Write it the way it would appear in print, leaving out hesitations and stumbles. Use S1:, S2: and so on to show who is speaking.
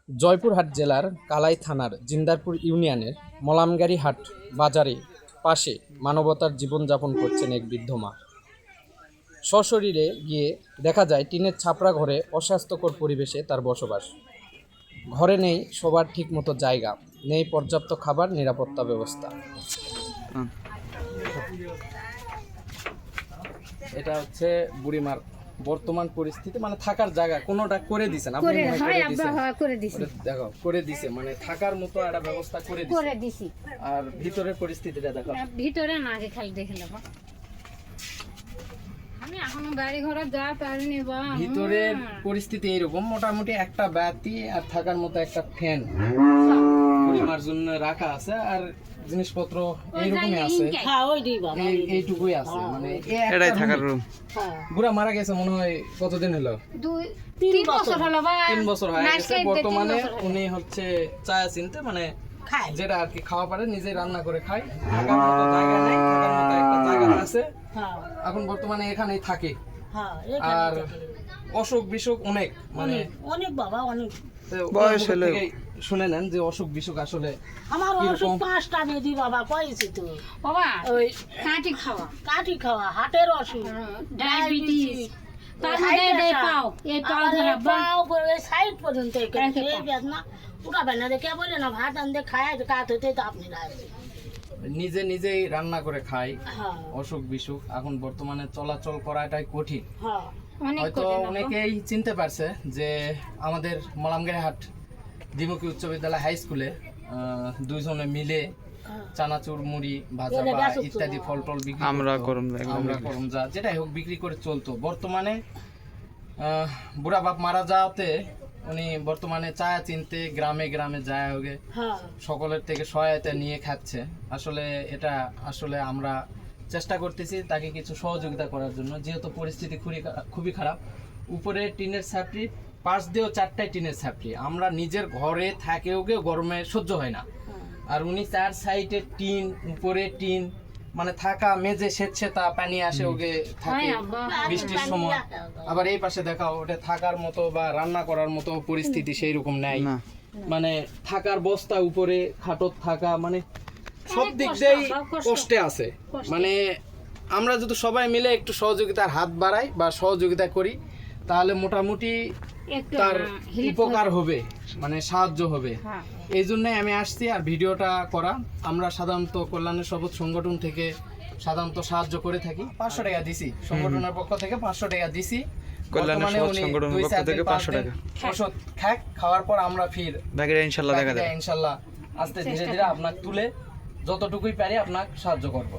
S1: জয়পুরহাট জেলার কালাই থানার জিন্দারপুর ইউনিয়নের মলামগাড়ি হাট বাজারে পাশে মানবতার জীবনযাপন করছেন এক বৃদ্ধ মা। সশরীরে গিয়ে দেখা যায় টিনের ছাপড়া ঘরে অস্বাস্থ্যকর পরিবেশে তার বসবাস। ঘরে নেই শোবার ঠিকমতো জায়গা, নেই পর্যাপ্ত খাবার, নিরাপত্তা ব্যবস্থা। এটা হচ্ছে বুড়িমার বর্তমান পরিস্থিতি, মানে থাকার জায়গা কোনোটা করে দিছেন আপনি? দেখো করে দিছে, মানে থাকার মতো একটা ব্যবস্থা করে দিছে। আর ভিতরের পরিস্থিতিটা দেখো।
S2: ভিতরে না খালি দেখে নেব, আমি এখনো বাড়ি ঘরে যা পারিনি বা।
S1: ভিতরের পরিস্থিতি এইরকম, মোটামুটি একটা বাতি আর থাকার মতো একটা ফ্যান বুড়িমার জন্য রাখা আছে, আর জিনিসপত্র এইরকমই আছে, এইটুকুই আছে। মানে
S3: এটাই থাকার রুম।
S1: বুড়া মারা গেছে মনে হয় কতদিন হলো?
S2: 3 বছর হলো বা।
S1: 3 বছর হয়ে গেছে। বর্তমানে উনি হচ্ছে চায়া চিনতে, মানে যেটা আর কি খাওয়া পারে, নিজে রান্না করে খায়। থাকার মতো জায়গা নেই, থাকার মতো একটা জায়গা আছে, এখন বর্তমানে এখানেই থাকে। আর অসুখ বিসুখ অনেক, মানে
S4: অনেক বাবা অনেক
S1: বয়স হলে শুনে নেন যে অসুখ বিসুখ আসলে
S4: আমার অসুখ 5টা বেদি বাবা কইছি তো
S2: বাবা।
S4: ওই
S2: কাটি খাওয়া
S4: হার্টের অসুখ,
S2: ডায়াবেটিস, তার মধ্যে এই পাও ধরা
S4: পাও করে সাইড পর্যন্ত এই বেদনা উঠাবে না, দেখে বলে না ভাত আনতে খায় কাত হতে তো আপনি
S1: নিজে নিজেই রান্না করে খায়। অসুখ বিসুখ এখন বর্তমানে চলাচল করাটাই কঠিন। হয়তো অনেকেই চিনতে পারছে যে আমাদের মলামগাড়ি হাট দ্বিমুখী উচ্চ বিদ্যালয় হাই স্কুলে দুইজনে মিলে চানাচুর, মুড়ি, ভাজা ইত্যাদি ফল টল বিক্রি, আমরা করমজা যেটাই হোক বিক্রি করে চলতো। বর্তমানে বুড়া বাপ মারা যাওয়াতে উনি বর্তমানে চায়া চিনতে গ্রামে গ্রামে যায় হোগে সকলের থেকে সহায়তা নিয়ে খাচ্ছে। আসলে এটা আসলে আমরা চেষ্টা করতেছি তাকে কিছু সহযোগিতা করার জন্য, যেহেতু পরিস্থিতি খুবই খারাপ। উপরে টিনের ছাপড়ি, পাশ দিয়েও 4টায় টিনের ছাপড়ি, আমরা নিজের ঘরে থাকেও গরমে সহ্য হয় না। আর উনি 4 সাইডে টিন, উপরে টিন, মানে থাকা মেঝে স্বেচ্ছেতা পানি আসে ওকে থাকে বৃষ্টির সময়। আবার এই পাশে দেখাও, ওটা থাকার মতো বা রান্না করার মতো পরিস্থিতি সেই রকম নাই। মানে থাকার বস্তা উপরে খাটত থাকা, মানে সব দিক দিয়েই কষ্টে আছে। মানে আমরা যদি সবাই মিলে একটু সহযোগিতার হাত বাড়াই বা সহযোগিতা করি, তাহলে মোটামুটি তার উপকার হবে, মানে সাহায্য হবে। এই জন্যই আমি আসছি আর ভিডিওটা করা। আমরা সাধারণত কল্যাণের শপথ সংগঠন থেকে সাধারণত সাহায্য করে থাকি। 500 টাকা দিছি, সংগঠনের পক্ষ থেকে 500 টাকা দিছি।
S3: কল্যাণের শপথ সংগঠনের পক্ষ থেকে 500 টাকা
S1: ওষুধ খাওয়ার পর আমরা ফির
S3: বাকিটা ইনশাআল্লাহ দেখা যাবে।
S1: ইনশাআল্লাহ আস্তে ধীরে ধীরে আপনাকে তুলে যতটুকুই পারি আপনাকে সাহায্য করব।